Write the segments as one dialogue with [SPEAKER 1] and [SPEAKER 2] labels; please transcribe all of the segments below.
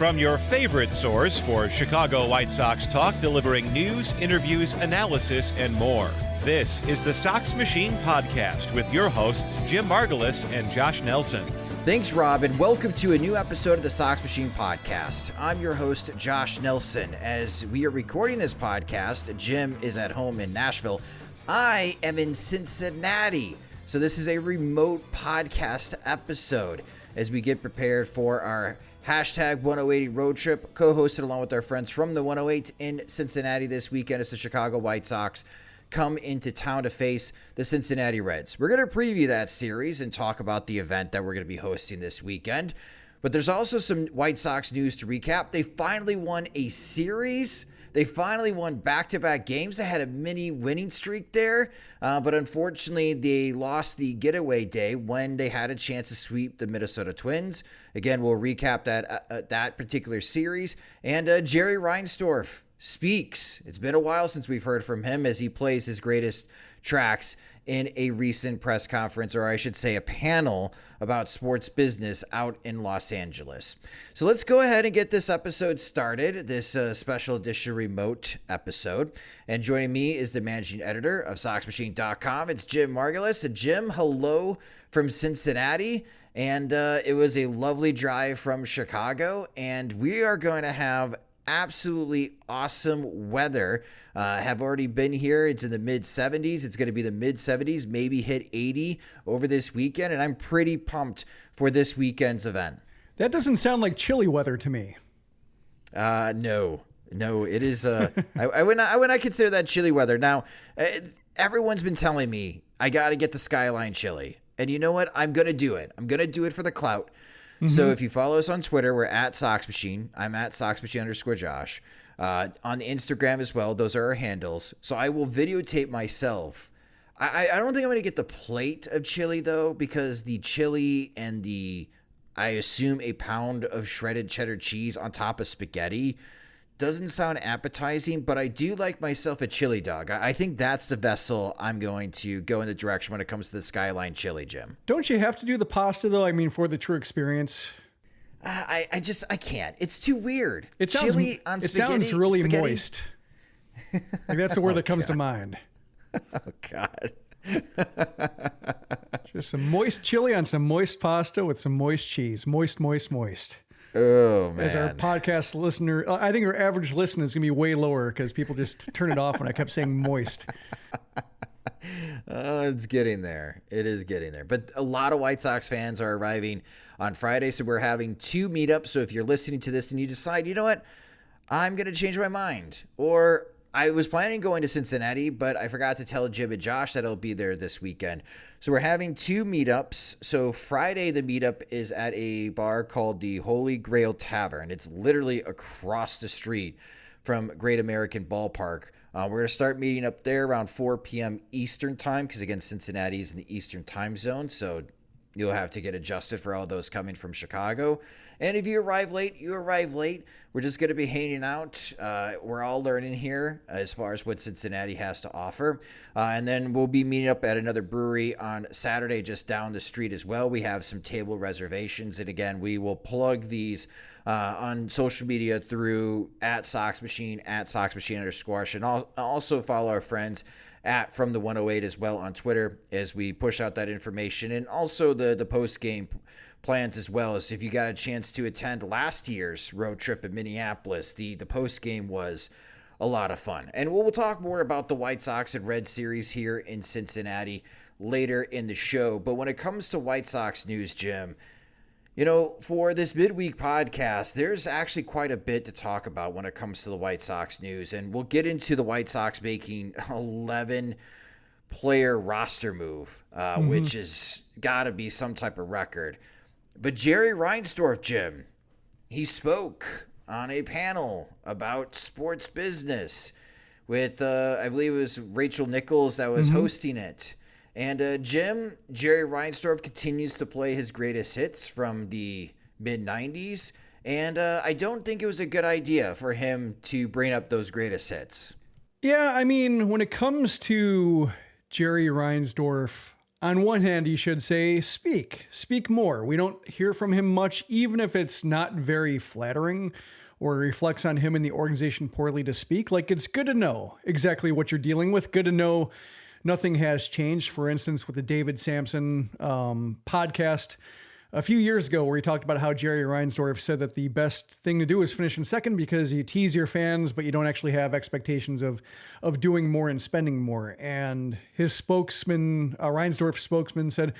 [SPEAKER 1] From your favorite source for Chicago White Sox talk, delivering news, interviews, analysis, and more. This is the Sox Machine podcast with your hosts, Jim Margulis and Josh Nelson.
[SPEAKER 2] Thanks, Rob, and welcome to a new episode of the Sox Machine podcast. I'm your host, Josh Nelson. As we are recording this podcast, Jim is at home in Nashville. I am in Cincinnati. So this is a remote podcast episode as we get prepared for our hashtag 1080 road trip, co-hosted along with our friends from the 108 in Cincinnati this weekend as the Chicago White Sox come into town to face the Cincinnati Reds. We're going to preview that series and talk about the event that we're going to be hosting this weekend. But there's also some White Sox news to recap. They finally won a series. They finally won back-to-back games. They had a mini winning streak there, but unfortunately, they lost the getaway day when they had a chance to sweep the Minnesota Twins. Again, we'll recap that particular series. And Jerry Reinsdorf speaks. It's been a while since we've heard from him as he plays his greatest tracks in a recent press conference, or I should say a panel about sports business out in Los Angeles. So let's go ahead and get this episode started, this special edition remote episode. And joining me is the managing editor of SoxMachine.com. It's Jim Margulis. And Jim, hello from Cincinnati. And it was a lovely drive from Chicago. And we are going to have absolutely awesome weather. Have already been here. It's in the mid 70s. It's going to be the mid 70s, maybe hit 80 over this weekend. And I'm pretty pumped for this weekend's event.
[SPEAKER 3] That doesn't sound like chilly weather to me.
[SPEAKER 2] No, it is. I would not consider that chilly weather. Now, everyone's been telling me I got to get the Skyline chili. And you know what? I'm going to do it. I'm going to do it for the clout. So if you follow us on Twitter, we're at Sox Machine. I'm at SoxMachine_Josh. On the Instagram as well. Those are our handles. So I will videotape myself. I don't think I'm going to get the plate of chili, though, because the chili and I assume a pound of shredded cheddar cheese on top of spaghetti doesn't sound appetizing, but I do like myself a chili dog. I think that's the vessel I'm going to go in the direction when it comes to the Skyline chili, Jim.
[SPEAKER 3] Don't you have to do the pasta, though? I mean, for the true experience.
[SPEAKER 2] I can't. It's too weird.
[SPEAKER 3] Chili on spaghetti. It sounds really moist. Like that's the word that comes to mind.
[SPEAKER 2] Oh, God.
[SPEAKER 3] Just some moist chili on some moist pasta with some moist cheese. Moist.
[SPEAKER 2] Oh, man.
[SPEAKER 3] As our podcast listener, I think our average listen is going to be way lower because people just turn it off when I kept saying moist.
[SPEAKER 2] It's getting there. It is getting there. But a lot of White Sox fans are arriving on Friday, so we're having two meetups. So if you're listening to this and you decide, you know what, I'm going to change my mind, or I was planning going to Cincinnati, but I forgot to tell Jim and Josh that I'll be there this weekend. So we're having two meetups. So Friday, the meetup is at a bar called the Holy Grail Tavern. It's literally across the street from Great American Ballpark. We're going to start meeting up there around 4 p.m. Eastern time because, again, Cincinnati is in the Eastern time zone. So you'll have to get adjusted for all those coming from Chicago. And if you arrive late, you arrive late. We're just going to be hanging out. We're all learning here as far as what Cincinnati has to offer. And then we'll be meeting up at another brewery on Saturday just down the street as well. We have some table reservations. And again, we will plug these on social media through at Sox Machine, at Sox Machine_. And also follow our friends at From the 108 as well on Twitter as we push out that information, and also the post-game plans as well. As if you got a chance to attend last year's road trip in Minneapolis, the post-game was a lot of fun. And we'll talk more about the White Sox and Red series here in Cincinnati later in the show. But when it comes to White Sox news, Jim, you know, for this midweek podcast, there's actually quite a bit to talk about when it comes to the White Sox news. And we'll get into the White Sox making 11-player roster move, which has got to be some type of record. But Jerry Reinsdorf, Jim, he spoke on a panel about sports business with, I believe it was Rachel Nichols that was hosting it. And Jerry Reinsdorf continues to play his greatest hits from the mid-90s. And I don't think it was a good idea for him to bring up those greatest hits.
[SPEAKER 3] Yeah, I mean, when it comes to Jerry Reinsdorf, on one hand, you should say, speak more. We don't hear from him much, even if it's not very flattering or reflects on him and the organization poorly to speak. Like, it's good to know exactly what you're dealing with. Good to know nothing has changed. For instance, with the David Sampson podcast a few years ago, where he talked about how Jerry Reinsdorf said that the best thing to do is finish in second because you tease your fans, but you don't actually have expectations of doing more and spending more. And his spokesman, Reinsdorf's spokesman, said,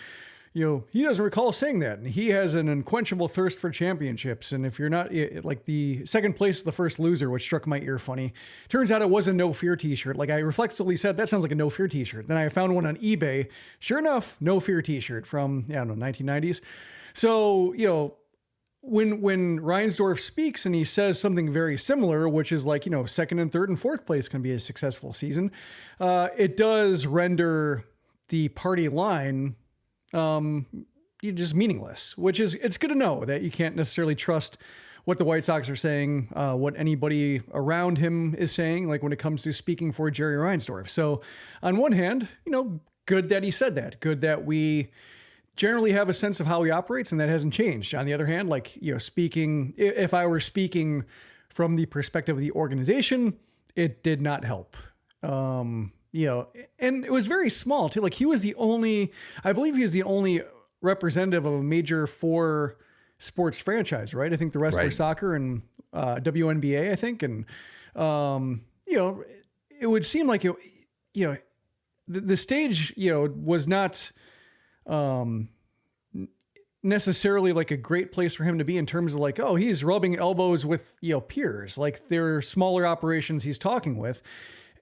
[SPEAKER 3] he doesn't recall saying that. And he has an unquenchable thirst for championships. And if you're not, like, the second place is the first loser, which struck my ear funny. Turns out it was a No Fear t-shirt. Like, I reflexively said, that sounds like a No Fear t-shirt. Then I found one on eBay. Sure enough, No Fear t-shirt from, 1990s. So, when Reinsdorf speaks and he says something very similar, which is like, second and third and fourth place can be a successful season, it does render the party line just meaningless, which is, it's good to know that you can't necessarily trust what the White Sox are saying, what anybody around him is saying, like when it comes to speaking for Jerry Reinsdorf. So on one hand, good that he said that, good that we generally have a sense of how he operates and that hasn't changed. On the other hand, like, speaking, if I were speaking from the perspective of the organization, it did not help. And it was very small too. Like, I believe he was the only representative of a major 4 sports franchise, right? I think the rest were soccer and WNBA, I think. And, it would seem like, the stage, was not, necessarily like a great place for him to be in terms of like, oh, he's rubbing elbows with, peers. Like, they're smaller operations he's talking with.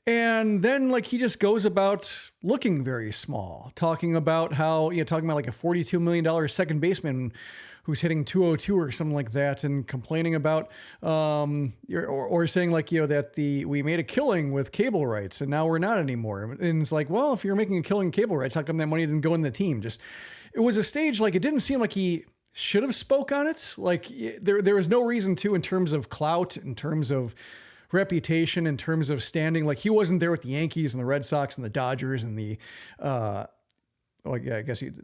[SPEAKER 3] And then, like, he just goes about looking very small, talking about how, talking about like a $42 million second baseman who's hitting 202 or something like that, and complaining about, or saying like, that we made a killing with cable rights and now we're not anymore. And it's like, well, if you're making a killing cable rights, how come that money didn't go in the team? It was a stage, like, it didn't seem like he should have spoke on it. Like, there was no reason to, in terms of clout, in terms of reputation, in terms of standing. Like, he wasn't there with the Yankees and the Red Sox and the Dodgers and the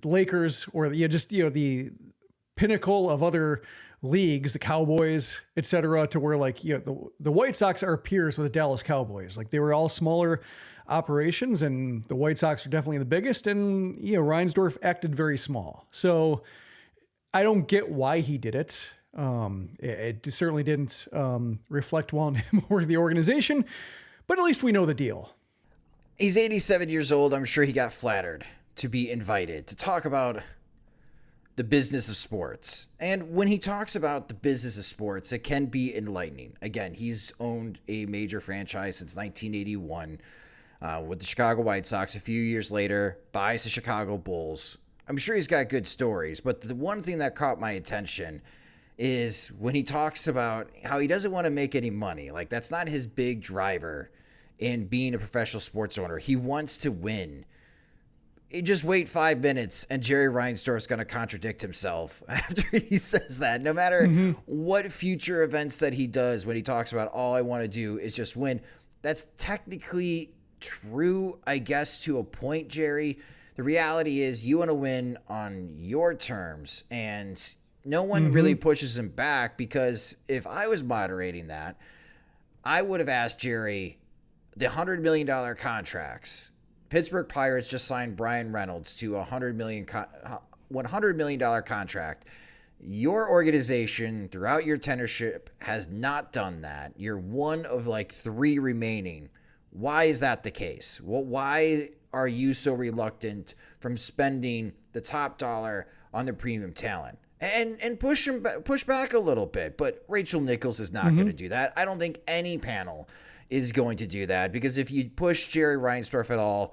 [SPEAKER 3] Lakers, or the pinnacle of other leagues, the Cowboys, etc., to where, like, the White Sox are peers with the Dallas Cowboys. Like, they were all smaller operations and the White Sox are definitely the biggest, and Reinsdorf acted very small. So I don't get why he did it. It certainly didn't reflect well on him or the organization, but at least we know the deal.
[SPEAKER 2] He's 87 years old. I'm sure he got flattered to be invited to talk about the business of sports. And when he talks about the business of sports, it can be enlightening. Again, he's owned a major franchise since 1981 with the Chicago White Sox. A few years later, buys the Chicago Bulls. I'm sure he's got good stories, but the one thing that caught my attention is when he talks about how he doesn't want to make any money. Like, that's not his big driver in being a professional sports owner. He wants to win. Just wait 5 minutes and Jerry Reinsdorf's going to contradict himself after he says that. No matter what future events that he does, when he talks about all I want to do is just win, that's technically true, I guess, to a point, Jerry. The reality is you want to win on your terms, and no one really pushes him back, because if I was moderating that, I would have asked Jerry the $100 million contracts. Pittsburgh Pirates just signed Brian Reynolds to a $100 million contract. Your organization throughout your tenureship has not done that. You're one of like 3 remaining. Why is that the case? Well, why are you so reluctant from spending the top dollar on the premium talent? And push back a little bit. But Rachel Nichols is not going to do that. I don't think any panel is going to do that, because if you push Jerry Reinsdorf at all,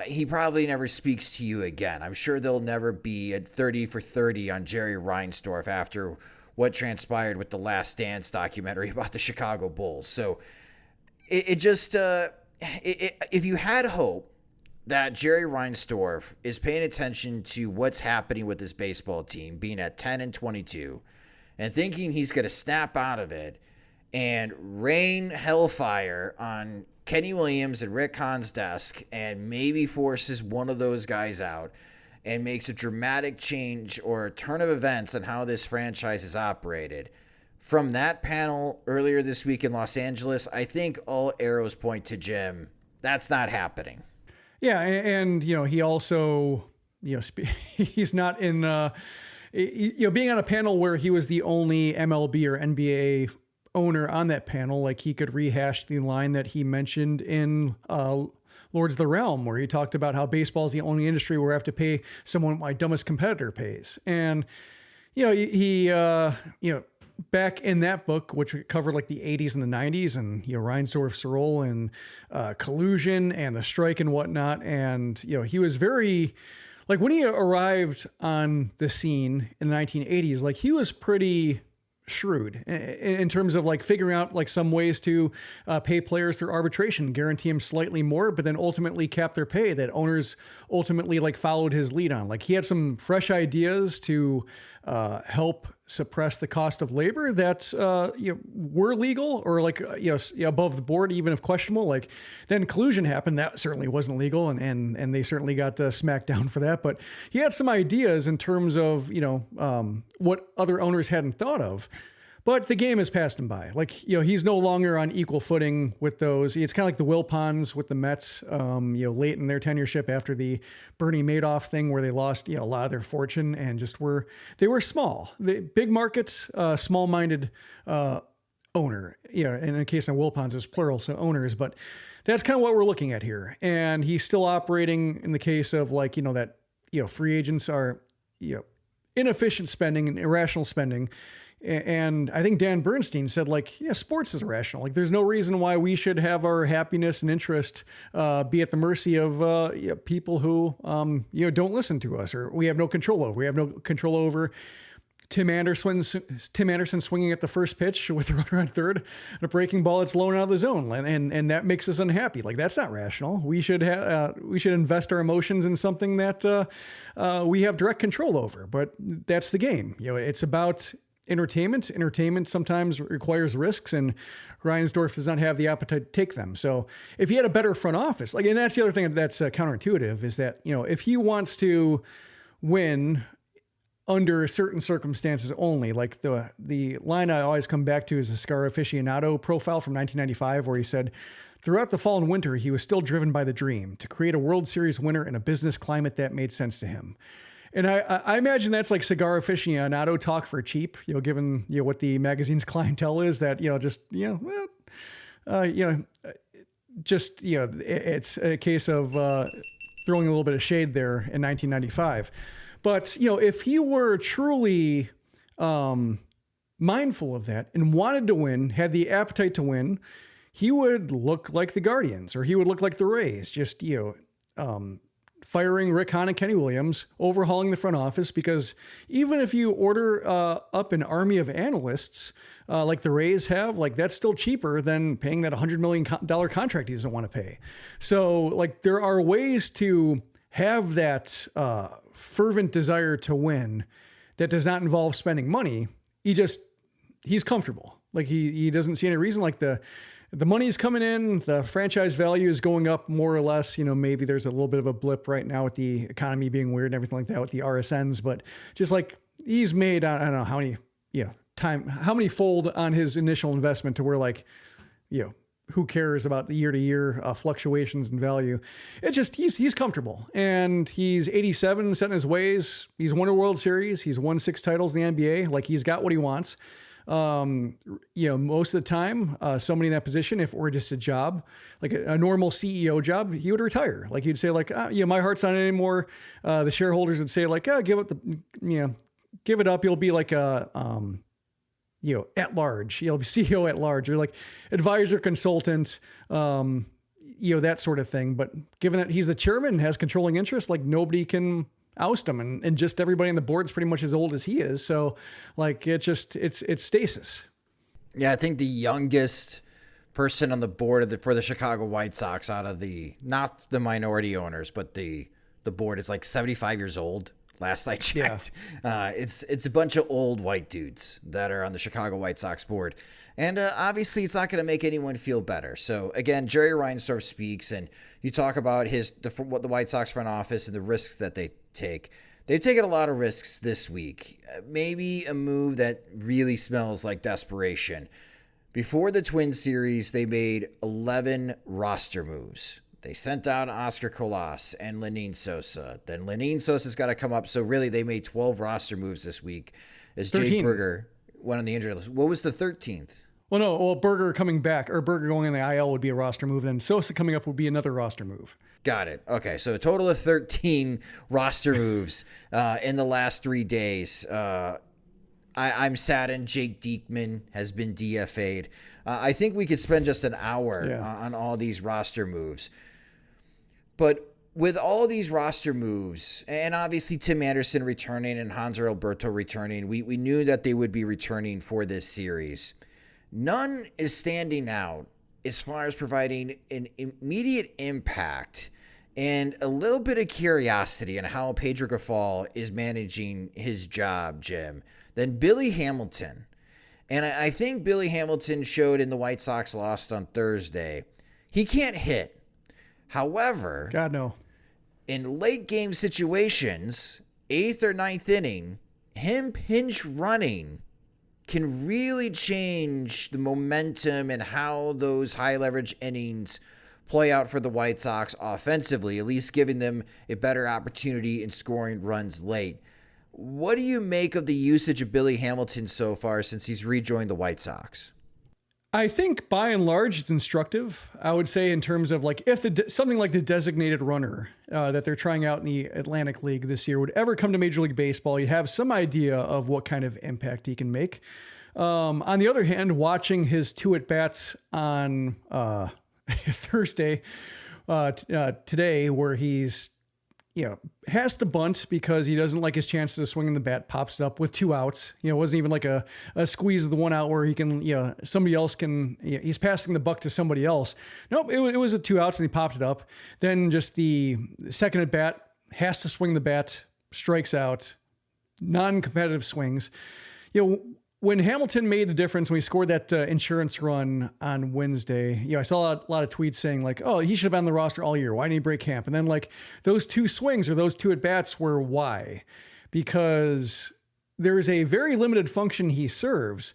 [SPEAKER 2] he probably never speaks to you again. I'm sure there'll never be a 30 for 30 on Jerry Reinsdorf after what transpired with the Last Dance documentary about the Chicago Bulls. So if you had hope that Jerry Reinsdorf is paying attention to what's happening with this baseball team, being at 10-22, and thinking he's going to snap out of it and rain hellfire on Kenny Williams and Rick Hahn's desk and maybe forces one of those guys out and makes a dramatic change or a turn of events on how this franchise is operated. From that panel earlier this week in Los Angeles, I think all arrows point to Jim. That's not happening.
[SPEAKER 3] Yeah, and he also, he's not in, being on a panel where he was the only MLB or NBA owner on that panel, like he could rehash the line that he mentioned in Lords of the Realm, where he talked about how baseball is the only industry where I have to pay someone what my dumbest competitor pays. And, he back in that book, which covered like the 80s and the 90s and, Reinsdorf's role and collusion and the strike and whatnot. And, he was very, like when he arrived on the scene in the 1980s, like he was pretty shrewd in terms of like figuring out like some ways to pay players through arbitration, guarantee them slightly more, but then ultimately cap their pay that owners ultimately like followed his lead on. Like he had some fresh ideas to help suppress the cost of labor that were legal or like above the board, even if questionable. Like then collusion happened, that certainly wasn't legal, and they certainly got smacked down for that. But he had some ideas in terms of what other owners hadn't thought of. But the game has passed him by. Like, he's no longer on equal footing with those. It's kind of like the Wilpons with the Mets, late in their tenureship after the Bernie Madoff thing where they lost, a lot of their fortune and just they were small. The big markets, small-minded owner. In the case of Wilpons, it's plural, so owners. But that's kind of what we're looking at here. And he's still operating in the case of like, that, free agents are, inefficient spending and irrational spending. And I think Dan Bernstein said, like, sports is irrational. Like, there's no reason why we should have our happiness and interest be at the mercy of people who, don't listen to us or we have no control over. We have no control over Tim Anderson swinging at the first pitch with the runner on third, and a breaking ball that's low and out of the zone, and that makes us unhappy. Like that's not rational. We should invest our emotions in something that we have direct control over. But that's the game. It's about entertainment. Entertainment sometimes requires risks, and Reinsdorf does not have the appetite to take them. So if he had a better front office, like, and that's the other thing that's counterintuitive is that, if he wants to win under certain circumstances only, like the line I always come back to is the Cigar Aficionado profile from 1995, where he said, throughout the fall and winter, he was still driven by the dream to create a World Series winner in a business climate that made sense to him. And I imagine that's like Cigar Aficionado talk for cheap, given, what the magazine's clientele is, that, it's a case of throwing a little bit of shade there in 1995. But, if he were truly mindful of that and wanted to win, had the appetite to win, he would look like the Guardians, or he would look like the Rays, just, firing Rick Hahn and Kenny Williams, overhauling the front office, because even if you order up an army of analysts like the Rays have, like that's still cheaper than paying that $100 million contract he doesn't want to pay. So like there are ways to have that fervent desire to win that does not involve spending money. He's comfortable. Like he doesn't see any reason. Like the money's coming in, the franchise value is going up more or less. Maybe there's a little bit of a blip right now with the economy being weird and everything like that with the RSNs, but just like he's made, I don't know how many, how many fold on his initial investment to where like, who cares about the year-to-year fluctuations in value? It's just he's comfortable, and he's 87, set in his ways. He's won a World Series. He's won 6 titles in the NBA. Like he's got what he wants. Most of the time, somebody in that position, if it were just a job, like a normal CEO job, he would retire. Like he'd say, like, my heart's not anymore. The shareholders would say, like, give it up. You'll be like a at large, you'll be CEO at large, or like advisor, consultant, that sort of thing. But given that he's the chairman and has controlling interest, like nobody can oust him, and just everybody on the board is pretty much as old as he is. So like it's stasis. Yeah,
[SPEAKER 2] I think the youngest person on the board for the Chicago White Sox out of not the minority owners, but the board is like 75 years old. last I checked. Yeah. It's a bunch of old white dudes that are on the Chicago White Sox board. And obviously, it's not going to make anyone feel better. So, again, Jerry Reinsdorf speaks, and you talk about what the White Sox front office and the risks that they take. They've taken a lot of risks this week. Maybe a move that really smells like desperation. Before the Twins series, they made 11 roster moves. They sent out Oscar Colas and Lenyn Sosa. Then Lenyn Sosa's got to come up. So, really, they made 12 roster moves this week as
[SPEAKER 3] 13.
[SPEAKER 2] Jake Burger went on the injury list. What was the 13th?
[SPEAKER 3] Well, no. Well, Burger coming back or Burger going in the IL would be a roster move. Then Sosa coming up would be another roster move.
[SPEAKER 2] Got it. Okay, so a total of 13 roster moves in the last 3 days. I'm saddened Jake Diekman has been DFA'd. I think we could spend just an hour on all these roster moves. But with all these roster moves, and obviously Tim Anderson returning and Hanser Alberto returning, we knew that they would be returning for this series. None is standing out as far as providing an immediate impact and a little bit of curiosity on how Pedro Grifol is managing his job, Jim, than Billy Hamilton. And I think Billy Hamilton showed in the White Sox loss on Thursday. He can't hit. However,
[SPEAKER 3] God, no.
[SPEAKER 2] In late game situations, 8th or 9th inning, him pinch running can really change the momentum and how those high leverage innings play out for the White Sox offensively, at least giving them a better opportunity in scoring runs late. What do you make of the usage of Billy Hamilton so far since he's rejoined the White Sox?
[SPEAKER 3] I think by and large it's instructive. I would say in terms of like if something like the designated runner that they're trying out in the Atlantic League this year would ever come to Major League Baseball, you have some idea of what kind of impact he can make. On the other hand, watching his 2 at-bats on Thursday, today, where he's has to bunt because he doesn't like his chances of swinging the bat, pops it up with 2 outs. It wasn't even like a squeeze of the 1 out where he can, somebody else can, he's passing the buck to somebody else. Nope, it was a 2 outs and he popped it up. Then just the second at bat, has to swing the bat, strikes out, non-competitive swings. When Hamilton made the difference when he scored that insurance run on Wednesday, I saw a lot of tweets saying like, oh, he should have been on the roster all year. Why didn't he break camp? And then like those 2 swings or those 2 at-bats were why? Because there's a very limited function he serves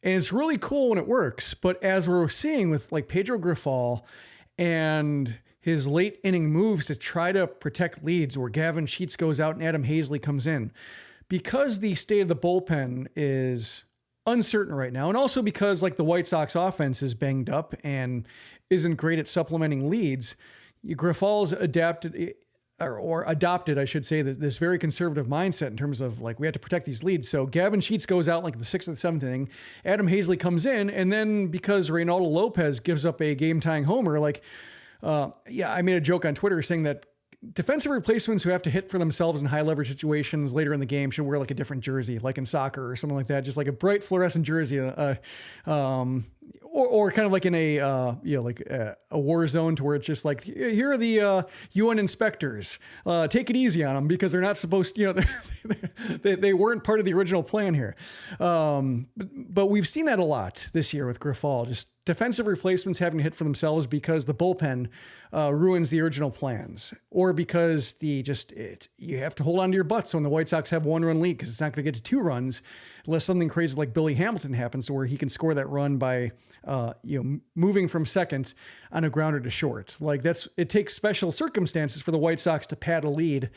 [SPEAKER 3] and it's really cool when it works. But as we're seeing with like Pedro Grifol and his late inning moves to try to protect leads where Gavin Sheets goes out and Adam Hazley comes in, because the state of the bullpen is uncertain right now, and also because like the White Sox offense is banged up and isn't great at supplementing leads, Grifol's adopted, I should say, this very conservative mindset in terms of like we have to protect these leads. So Gavin Sheets goes out like the 6th or 7th inning, Adam Hazley comes in, and then because Reynaldo Lopez gives up a game-tying homer, I made a joke on Twitter saying that defensive replacements who have to hit for themselves in high leverage situations later in the game should wear like a different jersey, like in soccer or something like that. Just like a bright fluorescent jersey, or kind of like in a war zone to where it's just like, here are the UN inspectors. Take it easy on them because they're not supposed to, they weren't part of the original plan here. But we've seen that a lot this year with Grifol, just defensive replacements having to hit for themselves because the bullpen ruins the original plans, or because you have to hold on to your butts when the White Sox have 1-run lead because it's not going to get to 2 runs unless something crazy like Billy Hamilton happens to where he can score that run by moving from second on a grounder to short. It takes special circumstances for the White Sox to pad a lead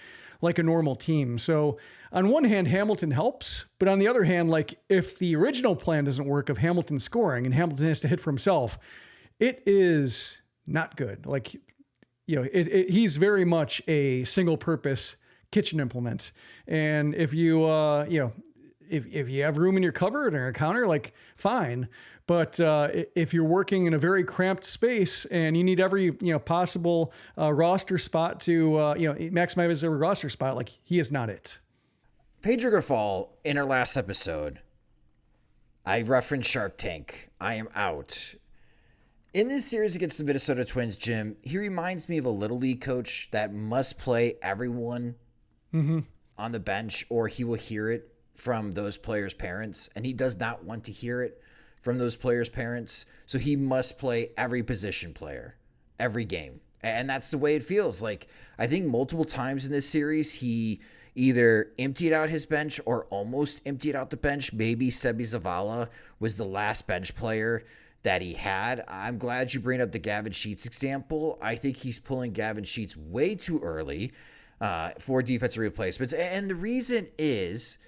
[SPEAKER 3] like a normal team. So on one hand, Hamilton helps, but on the other hand, like if the original plan doesn't work of Hamilton scoring and Hamilton has to hit for himself, it is not good. He's very much a single purpose kitchen implement. And if you, if you have room in your cupboard or a counter, like fine. But if you're working in a very cramped space and you need every possible roster spot to maximize every roster spot, like he is not it.
[SPEAKER 2] Pedro Grifol, in our last episode, I referenced Shark Tank. I am out. In this series against the Minnesota Twins, Jim, he reminds me of a little league coach that must play everyone on the bench, or he will hear it from those players' parents, and he does not want to hear it from those players' parents. So he must play every position player, every game. And that's the way it feels. Like, I think multiple times in this series, he either emptied out his bench or almost emptied out the bench. Maybe Sebi Zavala was the last bench player that he had. I'm glad you bring up the Gavin Sheets example. I think he's pulling Gavin Sheets way too early for defensive replacements. And the reason is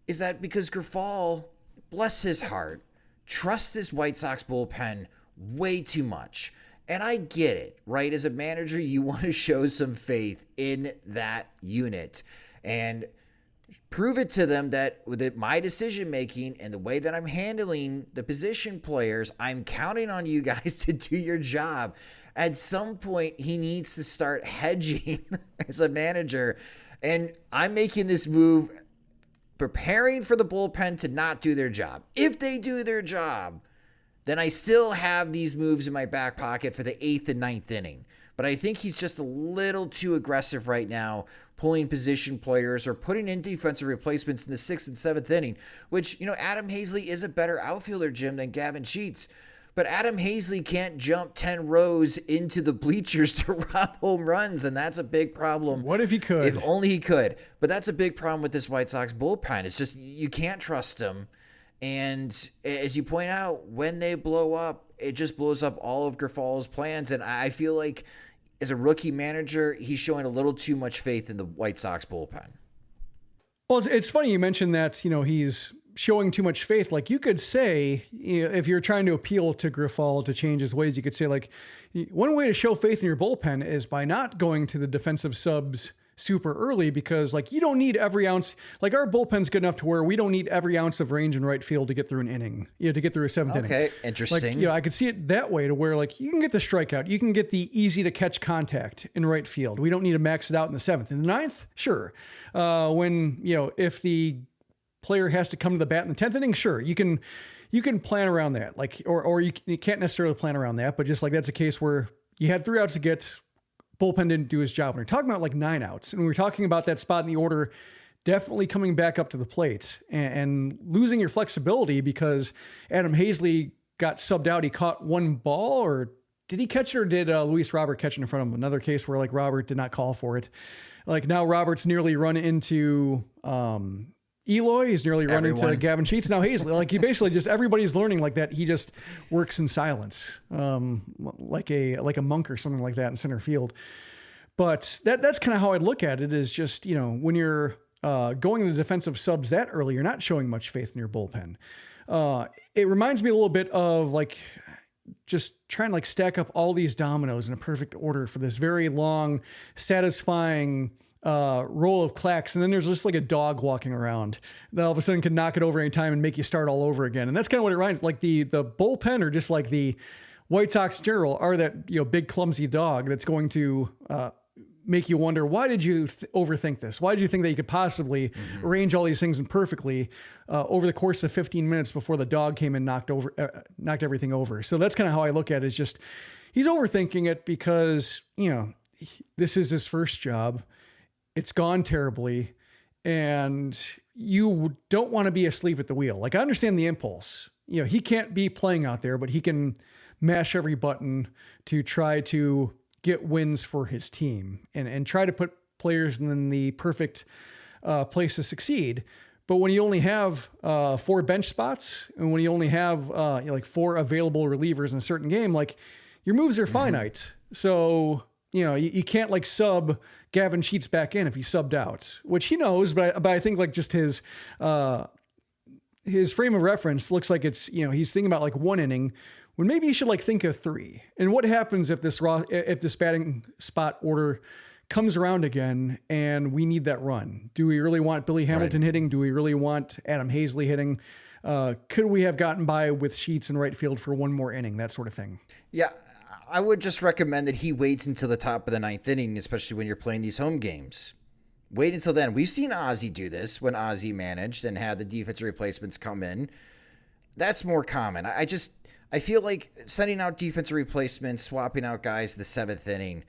[SPEAKER 2] that because Grifol, bless his heart, trusts this White Sox bullpen way too much. And I get it, right? As a manager, you want to show some faith in that unit and prove it to them that with my decision-making and the way that I'm handling the position players, I'm counting on you guys to do your job. At some point, he needs to start hedging as a manager. And I'm making this move, preparing for the bullpen to not do their job. If they do their job, then I still have these moves in my back pocket for the 8th and 9th inning. But I think he's just a little too aggressive right now, pulling position players or putting in defensive replacements in the 6th and 7th inning, which, Adam Hazley is a better outfielder, Jim, than Gavin Sheets. But Adam Hazley can't jump 10 rows into the bleachers to rob home runs, and that's a big problem.
[SPEAKER 3] What if he could?
[SPEAKER 2] If only he could. But that's a big problem with this White Sox bullpen. It's just you can't trust him. And as you point out, when they blow up, it just blows up all of Grifol's plans. And I feel like as a rookie manager, he's showing a little too much faith in the White Sox bullpen.
[SPEAKER 3] Well, it's funny you mentioned that, he's showing too much faith. Like, you could say, if you're trying to appeal to Grifol to change his ways, you could say, like, one way to show faith in your bullpen is by not going to the defensive subs super early, because like you don't need every ounce. Like, our bullpen's good enough to where we don't need every ounce of range in right field to get through an inning, to get through a 7th inning.
[SPEAKER 2] Okay, interesting.
[SPEAKER 3] Like, I could see it that way, to where like you can get the strikeout, you can get the easy to catch contact in right field. We don't need to max it out in the 7th. In the 9th, sure. When if the player has to come to the bat in the 10th inning, sure, you can plan around that. Like, or you can't necessarily plan around that, but just like that's a case where you had 3 outs to get. Bullpen didn't do his job. When we're talking about like 9 outs, and we're talking about that spot in the order, definitely coming back up to the plate and losing your flexibility because Adam Hazley got subbed out. He caught one ball, or did he catch it, or did Luis Robert catch it in front of him? Another case where like Robert did not call for it. Like, now Robert's nearly run into Eloy. He's nearly run into Gavin Sheets. Now Hazley, like, he basically just, everybody's learning like that. He just works in silence, like a monk or something like that in center field. But that's kind of how I'd look at it, is just, when you're going to the defensive subs that early, you're not showing much faith in your bullpen. It reminds me a little bit of like just trying to like stack up all these dominoes in a perfect order for this very long, satisfying roll of clacks, and then there's just like a dog walking around that all of a sudden can knock it over any time and make you start all over again. And that's kind of what it reminds, like the bullpen, or just like the White Sox in general, are that big clumsy dog that's going to make you wonder, why did you overthink this? Why did you think that you could possibly arrange all these things perfectly over the course of 15 minutes before the dog came and knocked everything over? So that's kind of how I look at it. Is just, he's overthinking it because this is his first job. It's gone terribly, and you don't want to be asleep at the wheel. Like, I understand the impulse. He can't be playing out there, but he can mash every button to try to get wins for his team and try to put players in the perfect place to succeed. But when you only have 4 bench spots, and when you only have like 4 available relievers in a certain game, like, your moves are finite. So you can't like sub Gavin Sheets back in if he's subbed out, which he knows, but I think like just his frame of reference looks like it's, he's thinking about like 1 inning when maybe he should like think of 3. And what happens if this batting spot order comes around again and we need that run? Do we really want Billy Hamilton hitting? Do we really want Adam Hazley hitting? Could we have gotten by with Sheets in right field for 1 more inning? That sort of thing.
[SPEAKER 2] Yeah. I would just recommend that he waits until the top of the 9th inning, especially when you're playing these home games. Wait until then. We've seen Ozzie do this when Ozzie managed and had the defensive replacements come in. That's more common. I feel like sending out defensive replacements, swapping out guys the 7th inning,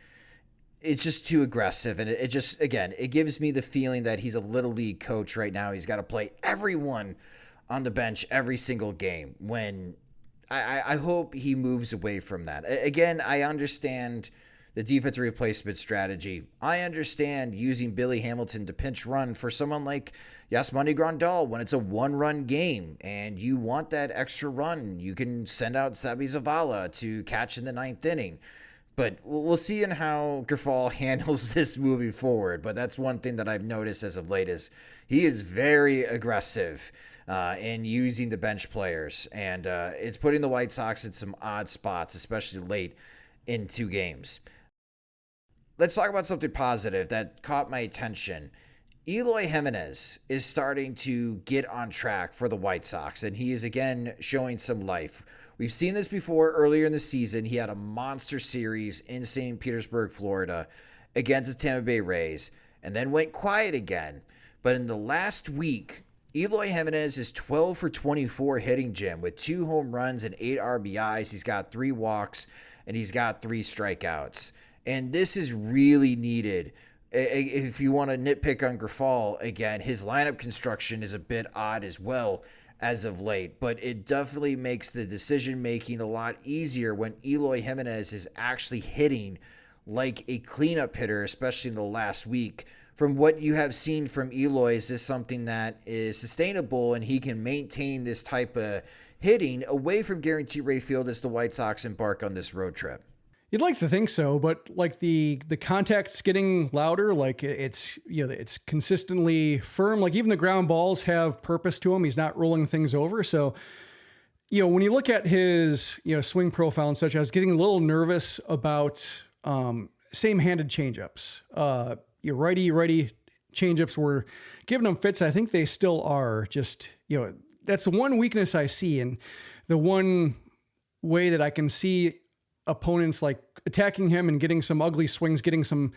[SPEAKER 2] it's just too aggressive. And it just, again, it gives me the feeling that he's a little league coach right now. He's got to play everyone on the bench every single game, when I hope he moves away from that. Again, I understand the defensive replacement strategy. I understand using Billy Hamilton to pinch run for someone like Yasmani Grandal when it's a one-run game and you want that extra run. You can send out Sebi Zavala to catch in the ninth inning. But we'll see in how Grifol handles this moving forward. But that's one thing that I've noticed as of late is he is very aggressive in using the bench players. And it's putting the White Sox in some odd spots, especially late in two games. Let's talk about something positive that caught my attention. Eloy Jimenez is starting to get on track for the White Sox, and he is again showing some life. We've seen this before earlier in the season. He had a monster series in St. Petersburg, Florida, against the Tampa Bay Rays, and then went quiet again. But in the last week, Eloy Jimenez is 12 for 24 hitting, Jim, with 2 home runs and 8 RBIs. He's got 3 walks, and he's got 3 strikeouts. And this is really needed. If you want to nitpick on Grifol, again, his lineup construction is a bit odd as well as of late, but it definitely makes the decision-making a lot easier when Eloy Jimenez is actually hitting like a cleanup hitter, especially in the last week. From what you have seen from Eloy, is this something that is sustainable and he can maintain this type of hitting away from Guaranteed Rate Field as the White Sox embark on this road trip?
[SPEAKER 3] You'd like to think so, but like the contact's getting louder. Like it's, it's consistently firm. Like even the ground balls have purpose to him. He's not rolling things over. So, when you look at his, swing profile and such, I was getting a little nervous about same-handed changeups. Righty changeups were giving him fits. I think they still are. Just, that's the one weakness I see, and the one way that I can see opponents like attacking him and getting some ugly swings, getting some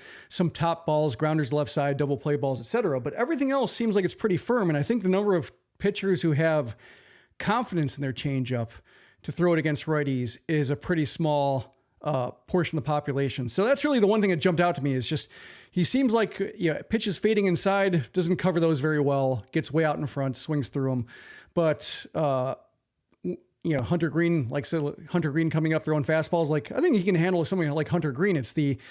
[SPEAKER 3] top balls, grounders left side, double play balls, etc. But everything else seems like it's pretty firm. And I think the number of pitchers who have confidence in their changeup to throw it against righties is a pretty small portion of the population. So that's really the one thing that jumped out to me, is just he seems like pitches fading inside, doesn't cover those very well, gets way out in front, swings through them. But Hunter Green coming up throwing fastballs. Like, I think he can handle something like Hunter Green. It's I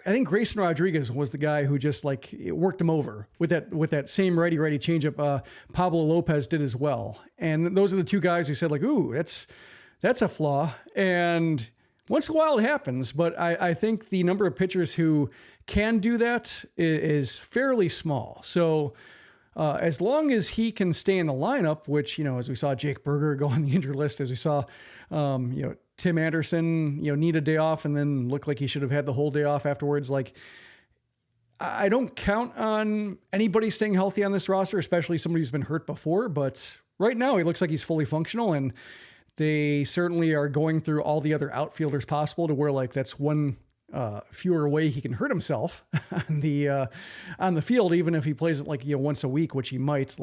[SPEAKER 3] think Grayson Rodriguez was the guy who just worked him over with that same righty changeup. Pablo Lopez did as well. And those are the two guys who said ooh, that's a flaw. And once in a while it happens, but I think the number of pitchers who can do that is fairly small. So, as long as he can stay in the lineup, which, as we saw Jake Berger go on the injured list, as we saw, Tim Anderson, need a day off and then look like he should have had the whole day off afterwards. I don't count on anybody staying healthy on this roster, especially somebody who's been hurt before, but right now he looks like he's fully functional, and they certainly are going through all the other outfielders possible to where that's one fewer way he can hurt himself on the field, even if he plays it once a week, which he might.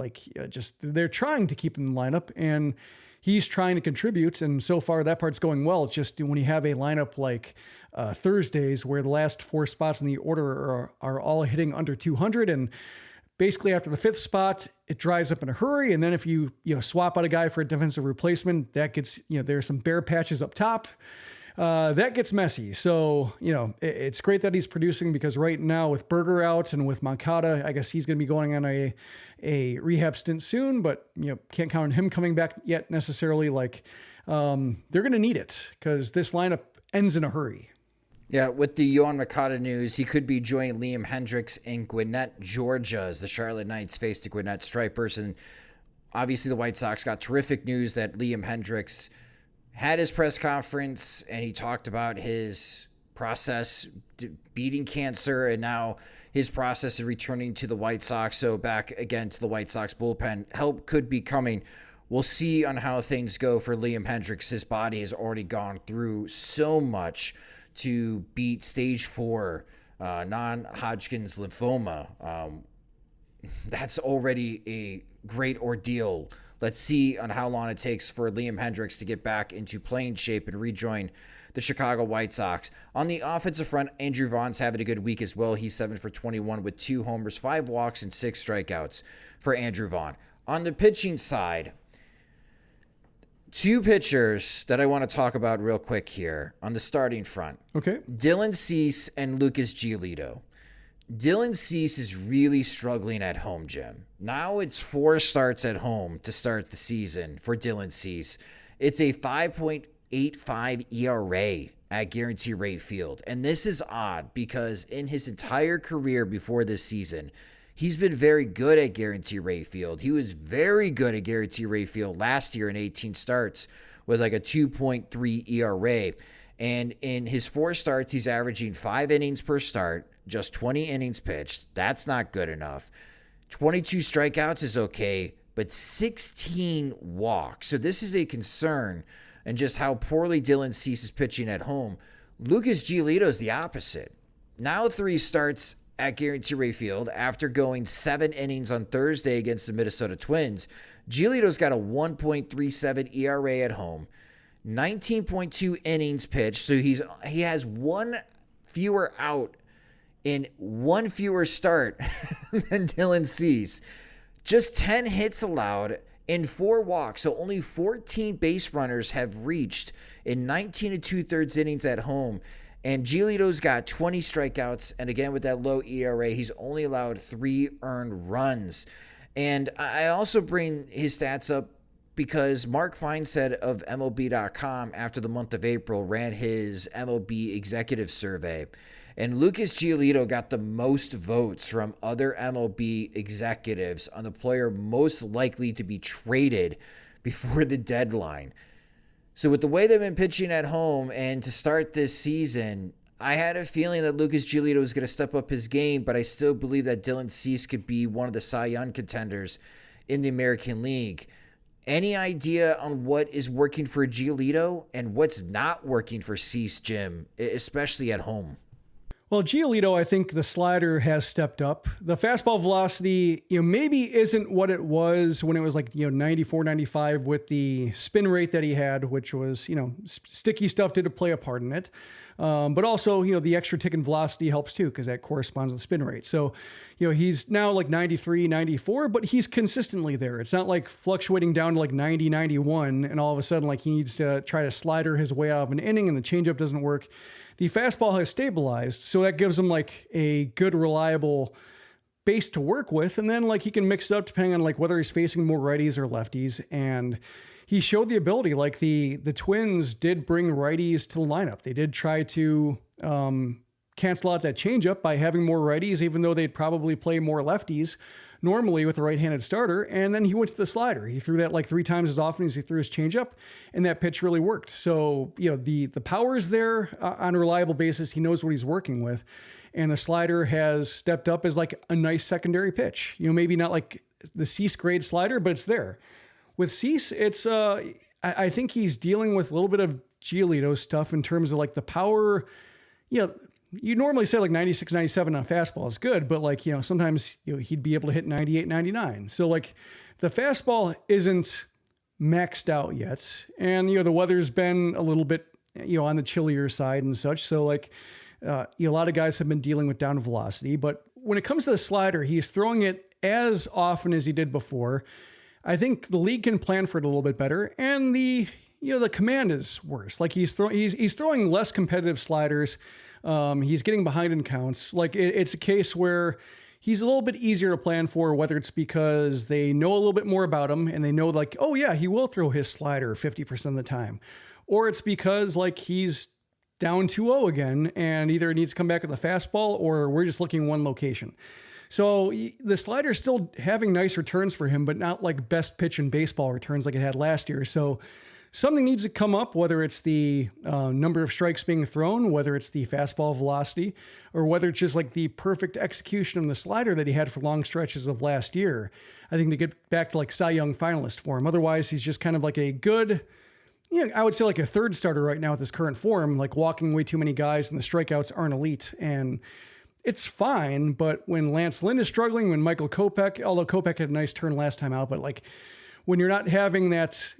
[SPEAKER 3] They're trying to keep him in the lineup, and he's trying to contribute. And so far that part's going well. It's just when you have a lineup like Thursdays, where the last 4 spots in the order are all hitting under 200, and basically after the 5th spot, it dries up in a hurry. And then if you swap out a guy for a defensive replacement, that gets, there's some bare patches up top. That gets messy. So, it's great that he's producing, because right now with Berger out and with Moncada, I guess he's going to be going on a rehab stint soon, but, can't count on him coming back yet necessarily. They're going to need it, because this lineup ends in a hurry.
[SPEAKER 2] Yeah, with the Yohan Moncada news, he could be joining Liam Hendriks in Gwinnett, Georgia, as the Charlotte Knights face the Gwinnett Stripers. And obviously the White Sox got terrific news that Liam Hendriks had his press conference, and he talked about his process beating cancer, and now his process of returning to the White Sox. So back again to the White Sox bullpen. Help could be coming. We'll see on how things go for Liam Hendriks. His body has already gone through so much to beat stage 4 non-Hodgkin's lymphoma. That's already a great ordeal. Let's see on how long it takes for Liam Hendriks to get back into playing shape and rejoin the Chicago White Sox. On the offensive front, Andrew Vaughn's having a good week as well. He's 7 for 21 with 2 homers, 5 walks, and 6 strikeouts for Andrew Vaughn. On the pitching side, 2 pitchers that I want to talk about real quick here on the starting front.
[SPEAKER 3] Okay.
[SPEAKER 2] Dylan Cease and Lucas Giolito. Dylan Cease is really struggling at home, Jim. Now it's 4 starts at home to start the season for Dylan Cease. It's a 5.85 ERA at Guaranteed Rate Field. And this is odd because in his entire career before this season, he's been very good at Guaranteed Rate Field. He was very good at Guaranteed Rate Field last year in 18 starts with like a 2.3 ERA. And in his 4 starts, he's averaging 5 innings per start, just 20 innings pitched. That's not good enough. 22 strikeouts is okay, but 16 walks. So this is a concern and just how poorly Dylan Cease is pitching at home. Lucas Giolito is the opposite. Now 3 starts at Guaranteed Rate Field after going 7 innings on Thursday against the Minnesota Twins. Giolito's got a 1.37 ERA at home, 19.2 innings pitched, so he has 1 fewer out in 1 fewer start than Dylan Cease. Just 10 hits allowed and 4 walks, so only 14 base runners have reached in 19 2/3 innings at home. And Giolito's got 20 strikeouts, and again, with that low ERA, he's only allowed 3 earned runs. And I also bring his stats up because Mark Feinstead of MLB.com, after the month of April, ran his MLB executive survey. And Lucas Giolito got the most votes from other MLB executives on the player most likely to be traded before the deadline. So with the way they've been pitching at home and to start this season, I had a feeling that Lucas Giolito was going to step up his game, but I still believe that Dylan Cease could be one of the Cy Young contenders in the American League. Any idea on what is working for Giolito and what's not working for Cease, Jim, especially at home?
[SPEAKER 3] Well, Giolito, I think the slider has stepped up. The fastball velocity, maybe isn't what it was when it was like, 94, 95 with the spin rate that he had, which was, sticky stuff did play a part in it. But also, the extra tick in velocity helps too, because that corresponds with spin rate. So, he's now like 93, 94, but he's consistently there. It's not like fluctuating down to like 90, 91, and all of a sudden like he needs to try to slider his way out of an inning and the changeup doesn't work. The fastball has stabilized, so that gives him like a good, reliable base to work with. And then like he can mix it up depending on like whether he's facing more righties or lefties. And he showed the ability. Like the Twins did bring righties to the lineup. They did try to cancel out that changeup by having more righties, even though they'd probably play more lefties normally with a right-handed starter. And then he went to the slider. He threw that like 3 times as often as he threw his changeup, and that pitch really worked. So, the power is there on a reliable basis. He knows what he's working with. And the slider has stepped up as like a nice secondary pitch. Maybe not like the Cease grade slider, but it's there. With Cease, it's I think he's dealing with a little bit of Giolito stuff in terms of like the power. You normally say like 96, 97 on fastball is good, but like, sometimes he'd be able to hit 98, 99. So like the fastball isn't maxed out yet. And, the weather's been a little bit, on the chillier side and such. So like a lot of guys have been dealing with down velocity, but when it comes to the slider, he's throwing it as often as he did before. I think the league can plan for it a little bit better. And the command is worse. Like he's throwing less competitive sliders. He's getting behind in counts. Like it's a case where he's a little bit easier to plan for, whether it's because they know a little bit more about him and they know like, oh yeah, he will throw his slider 50% of the time. Or it's because like he's down 2-0 again and either needs to come back with a fastball or we're just looking one location. So the slider's still having nice returns for him, but not like best pitch in baseball returns like it had last year. So something needs to come up, whether it's the number of strikes being thrown, whether it's the fastball velocity, or whether it's just like the perfect execution of the slider that he had for long stretches of last year. I think to get back to like Cy Young finalist form. Otherwise, he's just kind of like a good, I would say like a third starter right now with his current form, like walking way too many guys and the strikeouts aren't elite. And it's fine, but when Lance Lynn is struggling, when Michael Kopech, although Kopech had a nice turn last time out, but like when you're not having that,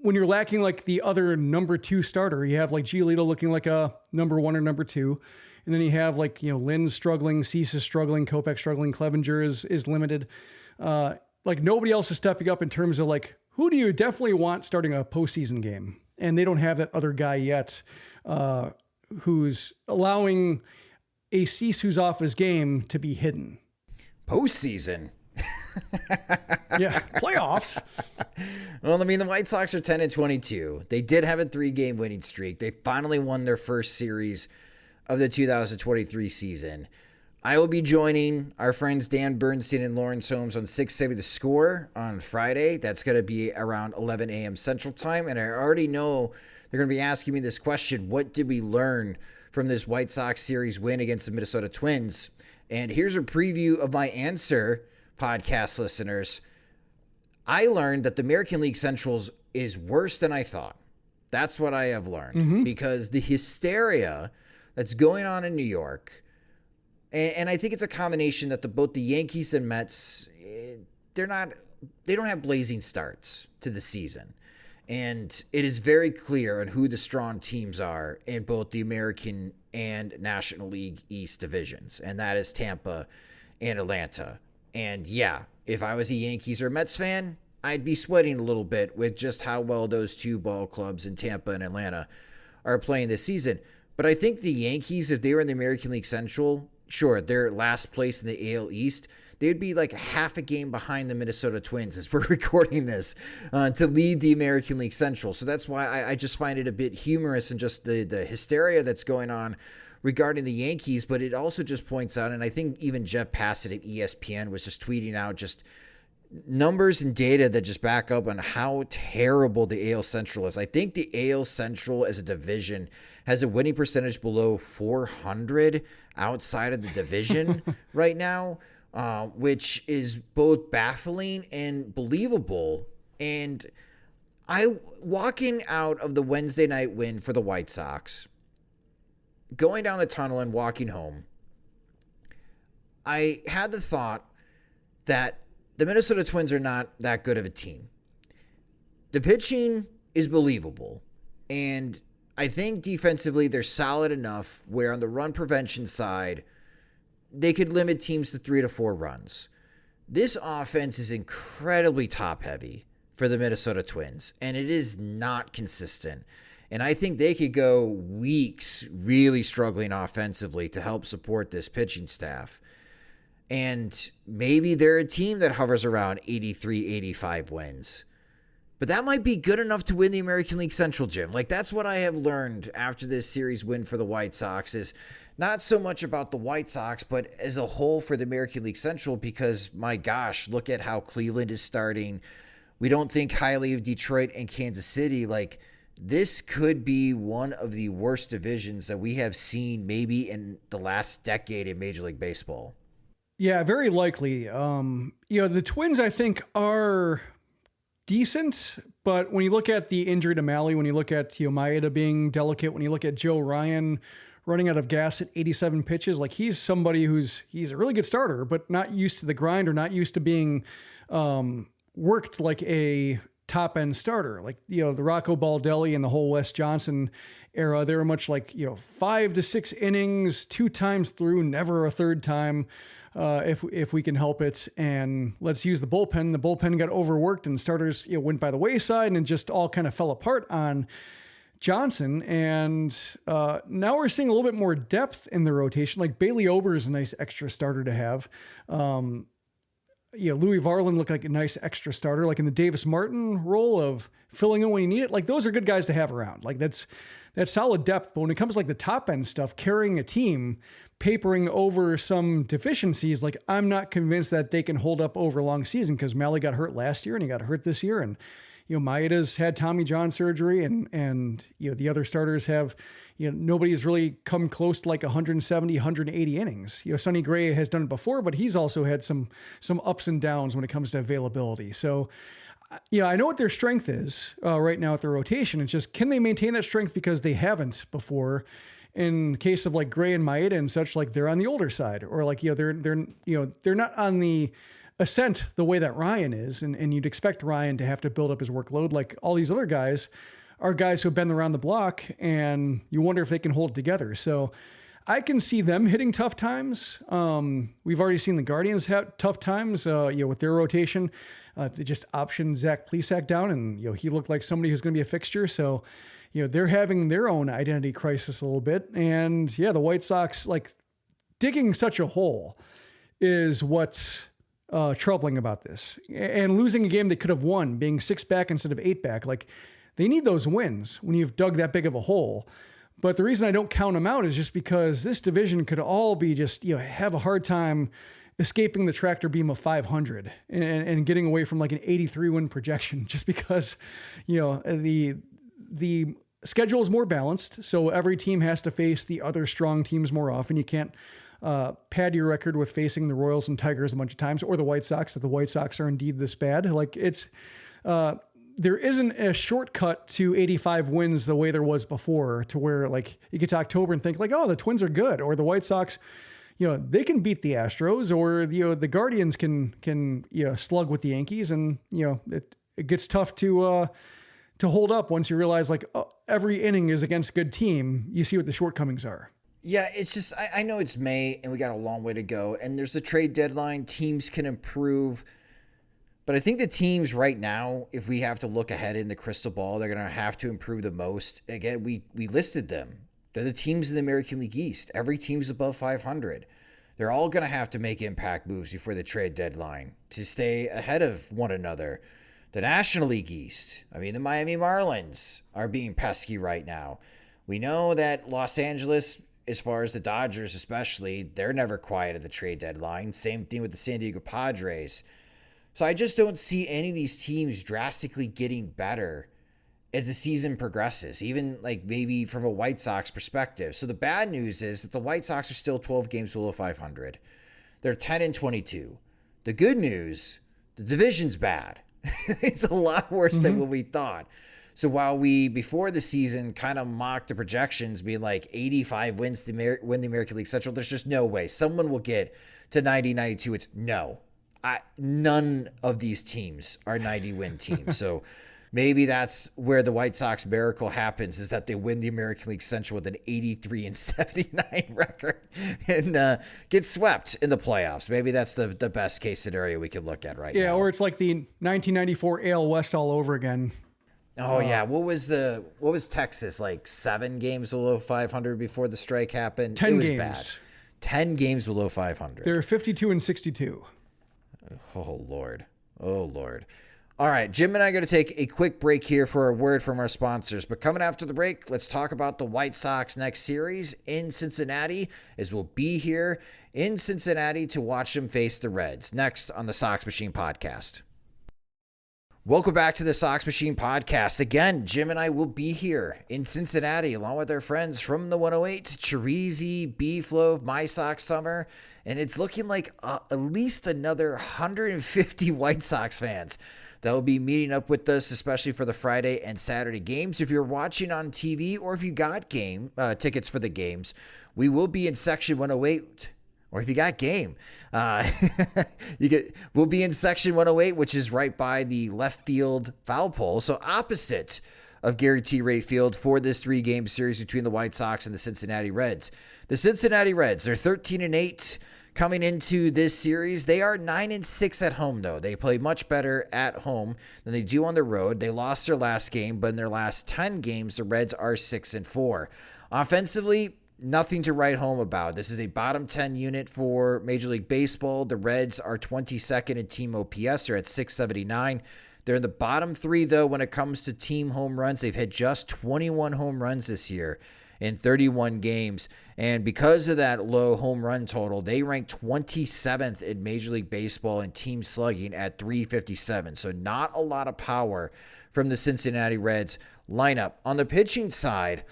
[SPEAKER 3] when you're lacking like the other number 2 starter, you have like Giolito looking like a number 1 or number 2. And then you have like, Lynn's struggling, Cease is struggling, Kopech struggling, Clevenger is limited. Like nobody else is stepping up in terms of like, who do you definitely want starting a postseason game? And they don't have that other guy yet, who's allowing a Cease who's off his game to be hidden.
[SPEAKER 2] Postseason.
[SPEAKER 3] Yeah, playoffs.
[SPEAKER 2] Well, I mean, the White Sox are 10-22. They did have a 3-game winning streak. They finally won their first series of the 2023 season. I will be joining our friends Dan Bernstein and Lawrence Holmes on 670 The Score on Friday. That's going to be around 11 a.m. Central Time. And I already know they're going to be asking me this question: what did we learn from this White Sox series win against the Minnesota Twins? And here's a preview of my answer, podcast listeners. I learned that the American League Centrals is worse than I thought. That's what I have learned, because the hysteria that's going on in New York, and I think it's a combination that both the Yankees and Mets, they don't have blazing starts to the season. And it is very clear on who the strong teams are in both the American and National League East divisions, and that is Tampa and Atlanta. And yeah, if I was a Yankees or Mets fan, I'd be sweating a little bit with just how well those two ball clubs in Tampa and Atlanta are playing this season. But I think the Yankees, if they were in the American League Central, sure, they're last place in the AL East. They would be like half a game behind the Minnesota Twins as we're recording this to lead the American League Central. So that's why I just find it a bit humorous and just the hysteria that's going on regarding the Yankees. But it also just points out, and I think even Jeff Passett at ESPN was just tweeting out just numbers and data that just back up on how terrible the AL Central is. I think the AL Central as a division has a winning percentage below 400 outside of the division right now, which is both baffling and believable. And walking out of the Wednesday night win for the White Sox, going down the tunnel and walking home, I had the thought that the Minnesota Twins are not that good of a team. The pitching is believable, and I think defensively they're solid enough where on the run prevention side, they could limit teams to 3 to 4 runs. This offense is incredibly top-heavy for the Minnesota Twins, and it is not consistent. And I think they could go weeks really struggling offensively to help support this pitching staff. And maybe they're a team that hovers around 83, 85 wins. But that might be good enough to win the American League Central, Jim. Like, that's what I have learned after this series win for the White Sox, is not so much about the White Sox, but as a whole for the American League Central, because, my gosh, look at how Cleveland is starting. We don't think highly of Detroit and Kansas City. Like, this could be one of the worst divisions that we have seen maybe in the last decade in Major League Baseball.
[SPEAKER 3] Yeah, very likely. The Twins, I think, are decent, but when you look at the injury to Malley, when you look at Maeda being delicate, when you look at Joe Ryan running out of gas at 87 pitches, like he's somebody he's a really good starter, but not used to the grind or not used to being worked like a top end starter. Like, the Rocco Baldelli and the whole Wes Johnson era, they were much like, 5 to 6 innings, 2 times through, never a third time. If we can help it, and let's use the bullpen. The bullpen got overworked and starters went by the wayside and just all kind of fell apart on Johnson. And now we're seeing a little bit more depth in the rotation. Like Bailey Ober is a nice extra starter to have. Louis Varland looked like a nice extra starter, like in the Davis Martin role of filling in when you need it. Like those are good guys to have around. Like that's solid depth. But when it comes to like the top end stuff, carrying a team, papering over some deficiencies, like I'm not convinced that they can hold up over a long season, because Malley got hurt last year and he got hurt this year. And, Maeda's had Tommy John surgery and the other starters have, nobody's really come close to like 170, 180 innings. Sonny Gray has done it before, but he's also had some ups and downs when it comes to availability. So, I know what their strength is right now at the rotation. It's just, can they maintain that strength, because they haven't before. In case of like Gray and Maeda and such, like they're on the older side, or like, they're not on the ascent the way that Ryan is. And you'd expect Ryan to have to build up his workload. Like all these other guys are guys who have been around the block, and you wonder if they can hold it together. So I can see them hitting tough times. We've already seen the Guardians have tough times, with their rotation. They just optioned Zach Plesac down, and he looked like somebody who's going to be a fixture. So, they're having their own identity crisis a little bit. And the White Sox, like, digging such a hole is what's troubling about this. And losing a game they could have won, being 6 back instead of 8 back, like, they need those wins when you've dug that big of a hole. But the reason I don't count them out is just because this division could all be just, have a hard time escaping the tractor beam of 500 and getting away from like an 83 win projection, just because, the schedule is more balanced. So every team has to face the other strong teams more often. You can't pad your record with facing the Royals and Tigers a bunch of times, or the White Sox, if the White Sox are indeed this bad. Like there isn't a shortcut to 85 wins the way there was before, to where like you get to October and think like, oh, the Twins are good, or the White Sox, they can beat the Astros, or the Guardians can slug with the Yankees, and it gets tough to hold up once you realize like every inning is against a good team. You see what the shortcomings are.
[SPEAKER 2] Yeah, it's just, I know it's May and we got a long way to go, and there's the trade deadline. Teams can improve. But I think the teams right now, if we have to look ahead in the crystal ball, they're going to have to improve the most. Again, we listed them. They're the teams in the American League East. Every team's above 500. They're all going to have to make impact moves before the trade deadline to stay ahead of one another. The National League East, the Miami Marlins are being pesky right now. We know that Los Angeles, as far as the Dodgers especially, they're never quiet at the trade deadline. Same thing with the San Diego Padres. So I just don't see any of these teams drastically getting better as the season progresses, even like maybe from a White Sox perspective. So the bad news is that the White Sox are still 12 games below 500. They're 10-22. The good news, the division's bad. It's a lot worse than what we thought. So while we, before the season, kind of mocked the projections being like 85 wins to win the American League Central, there's just no way. Someone will get to 90, 92. It's no. None of these teams are 90-win teams. So maybe that's where the White Sox miracle happens, is that they win the American League Central with an 83-79 record and get swept in the playoffs. Maybe that's the best case scenario we could look at right now.
[SPEAKER 3] Yeah, or it's like the 1994 AL West all over again.
[SPEAKER 2] Oh, yeah. What was Texas, like 7 games below 500 before the strike happened?
[SPEAKER 3] 10
[SPEAKER 2] it was
[SPEAKER 3] games.
[SPEAKER 2] Bad. 10 games below 500.
[SPEAKER 3] They're 52-62.
[SPEAKER 2] Oh, Lord. Oh, Lord. All right, Jim and I are going to take a quick break here for a word from our sponsors. But coming after the break, let's talk about the White Sox next series in Cincinnati, as we'll be here in Cincinnati to watch them face the Reds. Next on the Sox Machine podcast. Welcome back to the Sox Machine podcast. Again, Jim and I will be here in Cincinnati along with our friends from the 108, Chirizi, Beefloaf, My Sox Summer, and it's looking like at least another 150 White Sox fans that will be meeting up with us, especially for the Friday and Saturday games. If you're watching on TV or if you got game tickets for the games, we will be in section 108. Or if you got game, we'll be in section 108, which is right by the left field foul pole. So opposite of Gary T. Ray Field for this 3-game series between the White Sox and the Cincinnati Reds. The Cincinnati Reds, they're 13-8 coming into this series. They are 9-6 at home, though. They play much better at home than they do on the road. They lost their last game, but in their last 10 games, the Reds are 6-4. Offensively, nothing to write home about. This is a bottom 10 unit for Major League Baseball. The Reds are 22nd in team OPS. They're at 679. They're in the bottom 3, though, when it comes to team home runs. They've had just 21 home runs this year in 31 games. And because of that low home run total, they rank 27th in Major League Baseball in team slugging at 357. So not a lot of power from the Cincinnati Reds lineup. On the pitching side,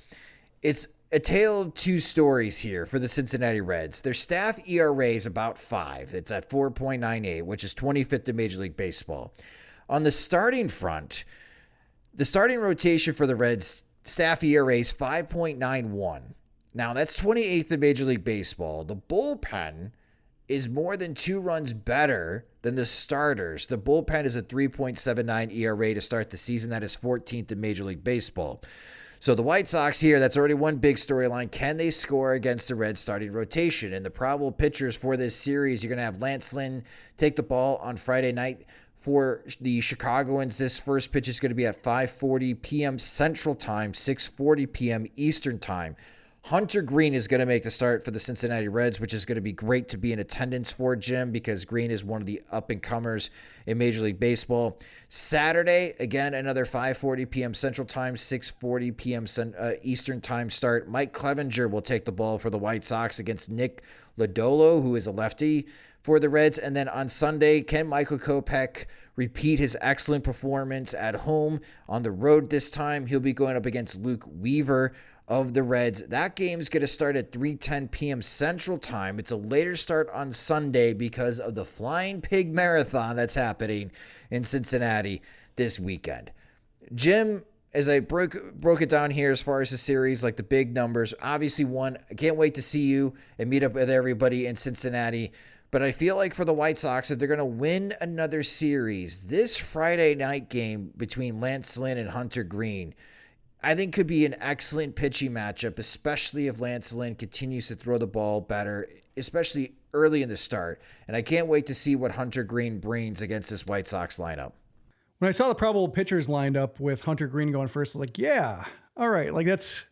[SPEAKER 2] it's a tale of two stories here for the Cincinnati Reds. Their staff ERA is about 5. It's at 4.98, which is 25th in Major League Baseball. On the starting front, the starting rotation for the Reds staff ERA is 5.91. Now, that's 28th in Major League Baseball. The bullpen is more than 2 runs better than the starters. The bullpen is a 3.79 ERA to start the season. That is 14th in Major League Baseball. So the White Sox here, that's already one big storyline. Can they score against the Reds starting rotation? And the probable pitchers for this series, you're going to have Lance Lynn take the ball on Friday night. For the Chicagoans, this first pitch is going to be at 5:40 p.m. Central Time, 6:40 p.m. Eastern Time. Hunter Green is going to make the start for the Cincinnati Reds, which is going to be great to be in attendance for, Jim, because Green is one of the up-and-comers in Major League Baseball. Saturday, again, another 5:40 p.m. Central Time, 6:40 p.m. Eastern Time start. Mike Clevenger will take the ball for the White Sox against Nick Lodolo, who is a lefty for the Reds. And then on Sunday, can Michael Kopech repeat his excellent performance at home? On the road this time, he'll be going up against Luke Weaver of the Reds. That game is going to start at 3:10 p.m. Central Time. It's a later start on Sunday because of the Flying Pig Marathon that's happening in Cincinnati this weekend. Jim, as I broke it down here as far as the series, like the big numbers, obviously one, I can't wait to see you and meet up with everybody in Cincinnati. But I feel like for the White Sox, if they're going to win another series, this Friday night game between Lance Lynn and Hunter Green, I think could be an excellent pitching matchup, especially if Lance Lynn continues to throw the ball better, especially early in the start. And I can't wait to see what Hunter Green brings against this White Sox lineup.
[SPEAKER 3] When I saw the probable pitchers lined up with Hunter Green going first, I was like, yeah, all right. Like that's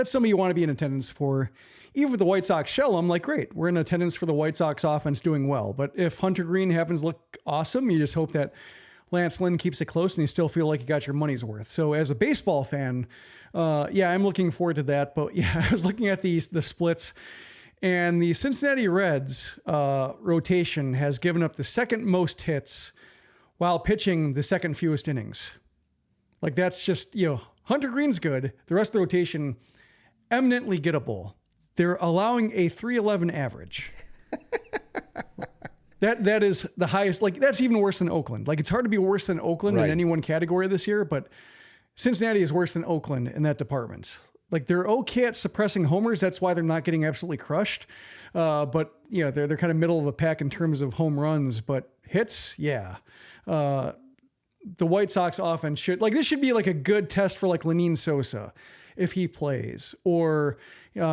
[SPEAKER 3] somebody you want to be in attendance for. Even with the White Sox shell, I'm like, great, we're in attendance for the White Sox offense doing well. But if Hunter Green happens to look awesome, you just hope that Lance Lynn keeps it close and you still feel like you got your money's worth. So as a baseball fan, I'm looking forward to that. But yeah, I was looking at the splits, and the Cincinnati Reds rotation has given up the second most hits while pitching the second fewest innings. Like that's just, Hunter Green's good. The rest of the rotation, eminently gettable. They're allowing a 3.11 average. That is the highest. Like that's even worse than Oakland. Like it's hard to be worse than Oakland in any one category this year, but Cincinnati is worse than Oakland in that department. Like they're okay at suppressing homers. That's why they're not getting absolutely crushed. But they're kind of middle of the pack in terms of home runs, but hits, yeah. The White Sox offense this should be like a good test for like Lenyn Sosa if he plays, or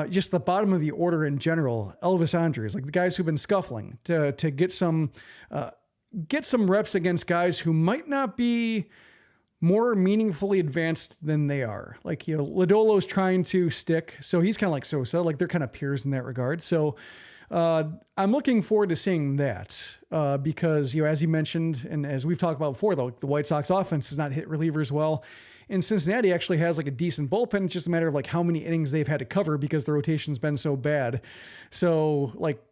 [SPEAKER 3] just the bottom of the order in general. Elvis Andres, like the guys who've been scuffling to get some reps against guys who might not be more meaningfully advanced than they are. Like, Lodolo's trying to stick, so he's kind of like Sosa, like they're kind of peers in that regard. So I'm looking forward to seeing that because, as you mentioned, and as we've talked about before, though, the White Sox offense does not hit relievers well. And Cincinnati actually has like a decent bullpen. It's just a matter of like how many innings they've had to cover because the rotation's been so bad. So like,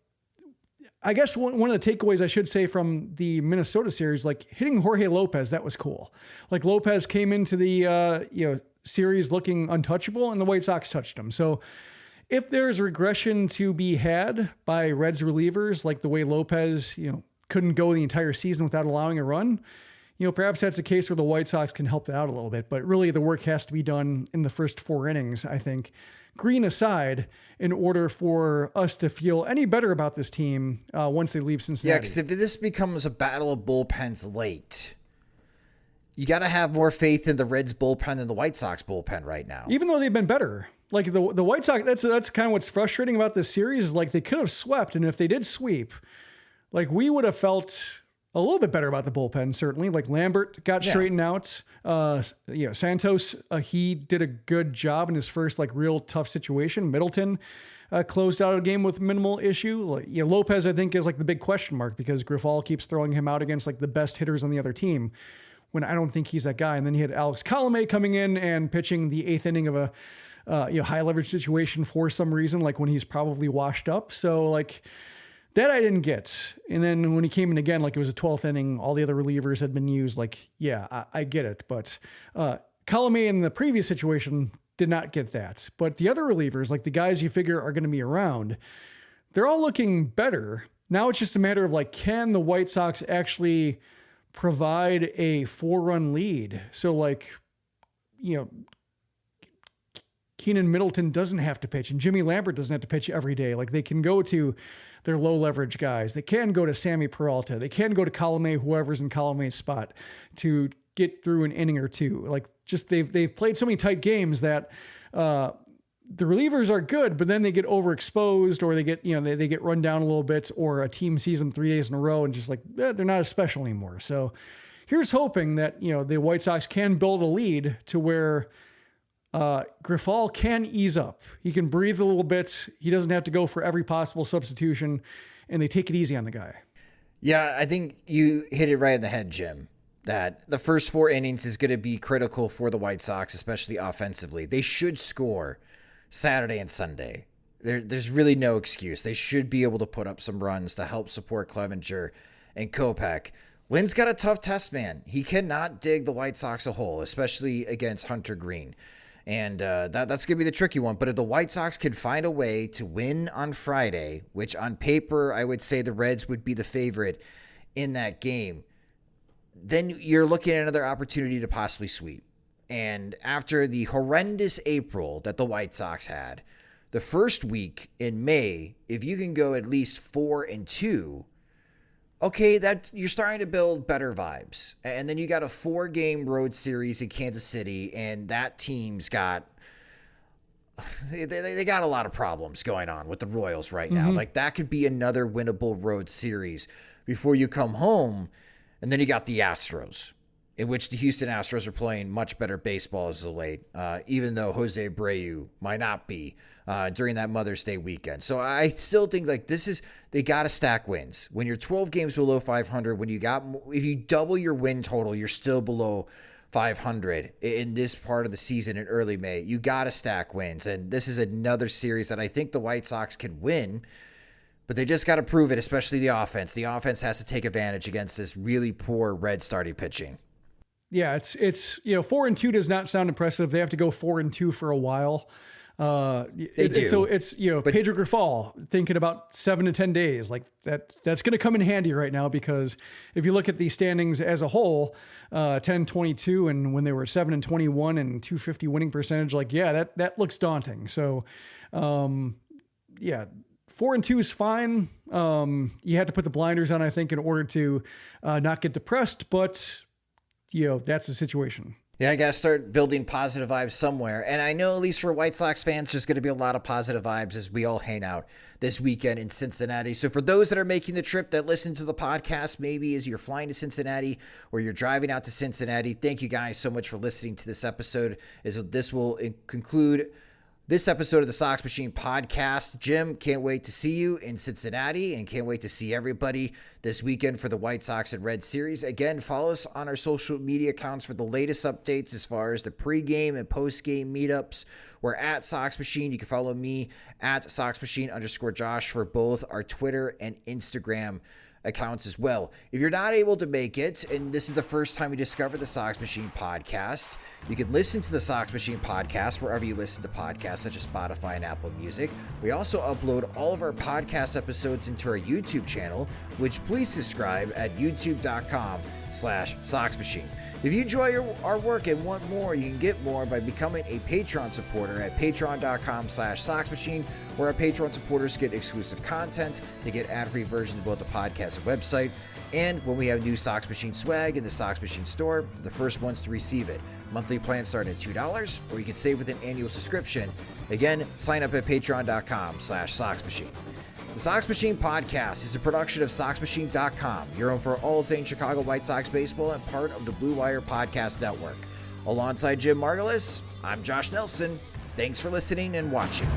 [SPEAKER 3] I guess one of the takeaways I should say from the Minnesota series, like hitting Jorge Lopez, that was cool. Like Lopez came into the series looking untouchable, and the White Sox touched him. So if there's regression to be had by Reds relievers, like the way Lopez, couldn't go the entire season without allowing a run, perhaps that's a case where the White Sox can help that out a little bit. But really, the work has to be done in the first 4 innings, I think, Green aside, in order for us to feel any better about this team once they leave Cincinnati.
[SPEAKER 2] Yeah, because if this becomes a battle of bullpens late, you got to have more faith in the Reds bullpen than the White Sox bullpen right now.
[SPEAKER 3] Even though they've been better. Like the White Sox, that's kind of what's frustrating about this series is like they could have swept, and if they did sweep, like we would have felt a little bit better about the bullpen, certainly. Like Lambert got straightened out. Santos, he did a good job in his first like real tough situation. Middleton closed out a game with minimal issue. Lopez, I think, is like the big question mark because Grifol keeps throwing him out against like the best hitters on the other team when I don't think he's that guy. And then he had Alex Colomé coming in and pitching the 8th inning of a high leverage situation for some reason, like when he's probably washed up. So like, that I didn't get. And then when he came in again, like it was a 12th inning, all the other relievers had been used. Like, yeah, I get it. But Colomé in the previous situation did not get that. But the other relievers, like the guys you figure are going to be around, they're all looking better. Now it's just a matter of like, can the White Sox actually provide a 4-run lead? So like, Keenan Middleton doesn't have to pitch and Jimmy Lambert doesn't have to pitch every day. Like they can go to their low leverage guys. They can go to Sammy Peralta. They can go to Colomé, whoever's in Colomé's spot, to get through an inning or two. Like just they've played so many tight games that the relievers are good, but then they get overexposed or they get, they get run down a little bit, or a team sees them 3 days in a row and just like, they're not as special anymore. So here's hoping that, the White Sox can build a lead to where Grifol can ease up. He can breathe a little bit. He doesn't have to go for every possible substitution, and they take it easy on the guy.
[SPEAKER 2] Yeah, I think you hit it right in the head, Jim, that the first 4 innings is going to be critical for the White Sox, especially offensively. They should score Saturday and Sunday. There's really no excuse. They should be able to put up some runs to help support Clevenger and Kopech. Lynn's got a tough test, man. He cannot dig the White Sox a hole, especially against Hunter Green. And that's going to be the tricky one. But if the White Sox can find a way to win on Friday, which on paper I would say the Reds would be the favorite in that game, then you're looking at another opportunity to possibly sweep. And after the horrendous April that the White Sox had, the first week in May, if you can go at least 4-2, okay, that you're starting to build better vibes. And then you got a 4-game road series in Kansas City, and that team's got they got a lot of problems going on with the Royals right now. Like that could be another winnable road series before you come home. And then you got the Astros, in which the Houston Astros are playing much better baseball as of late, even though Jose Abreu might not be during that Mother's Day weekend. So I still think like they got to stack wins. When you're 12 games below 500, if you double your win total, you're still below 500 in this part of the season in early May. You got to stack wins. And this is another series that I think the White Sox can win. But they just got to prove it, especially the offense. The offense has to take advantage against this really poor Red starting pitching.
[SPEAKER 3] Yeah, it's 4-2 does not sound impressive. They have to go 4-2 for a while.
[SPEAKER 2] They do.
[SPEAKER 3] So it's Pedro Grifol thinking about 7 to 10 days. Like that's going to come in handy right now, because if you look at the standings as a whole, 10-22, and when they were 7-21 and 250 winning percentage, that looks daunting. So, 4-2 is fine. You had to put the blinders on, I think, in order to not get depressed, but that's the situation.
[SPEAKER 2] Yeah, I got to start building positive vibes somewhere. And I know at least for White Sox fans, there's going to be a lot of positive vibes as we all hang out this weekend in Cincinnati. So for those that are making the trip, that listen to the podcast, maybe as you're flying to Cincinnati or you're driving out to Cincinnati, thank you guys so much for listening to this episode. As this will conclude this episode of the Sox Machine podcast. Jim, can't wait to see you in Cincinnati and can't wait to see everybody this weekend for the White Sox and Red series. Again, follow us on our social media accounts for the latest updates as far as the pregame and postgame meetups. We're at Sox Machine. You can follow me at SoxMachine_Josh for both our Twitter and Instagram accounts as well. If you're not able to make it, and this is the first time you discover the Sox Machine podcast, you can listen to the Sox Machine podcast wherever you listen to podcasts, such as Spotify and Apple Music. We also upload all of our podcast episodes into our YouTube channel, which please subscribe at youtube.com/SoxMachine. If you enjoy our work and want more, you can get more by becoming a Patreon supporter at patreon.com/SoxMachine, where our Patreon supporters get exclusive content. They get ad-free versions of both the podcast and website. And when we have new Sox Machine swag in the Sox Machine store, the first ones to receive it. Monthly plans start at $2, or you can save with an annual subscription. Again, sign up at patreon.com/SoxMachine. The Sox Machine podcast is a production of SoxMachine.com, your home for all things Chicago White Sox baseball and part of the Blue Wire Podcast Network. Alongside Jim Margulis, I'm Josh Nelson. Thanks for listening and watching.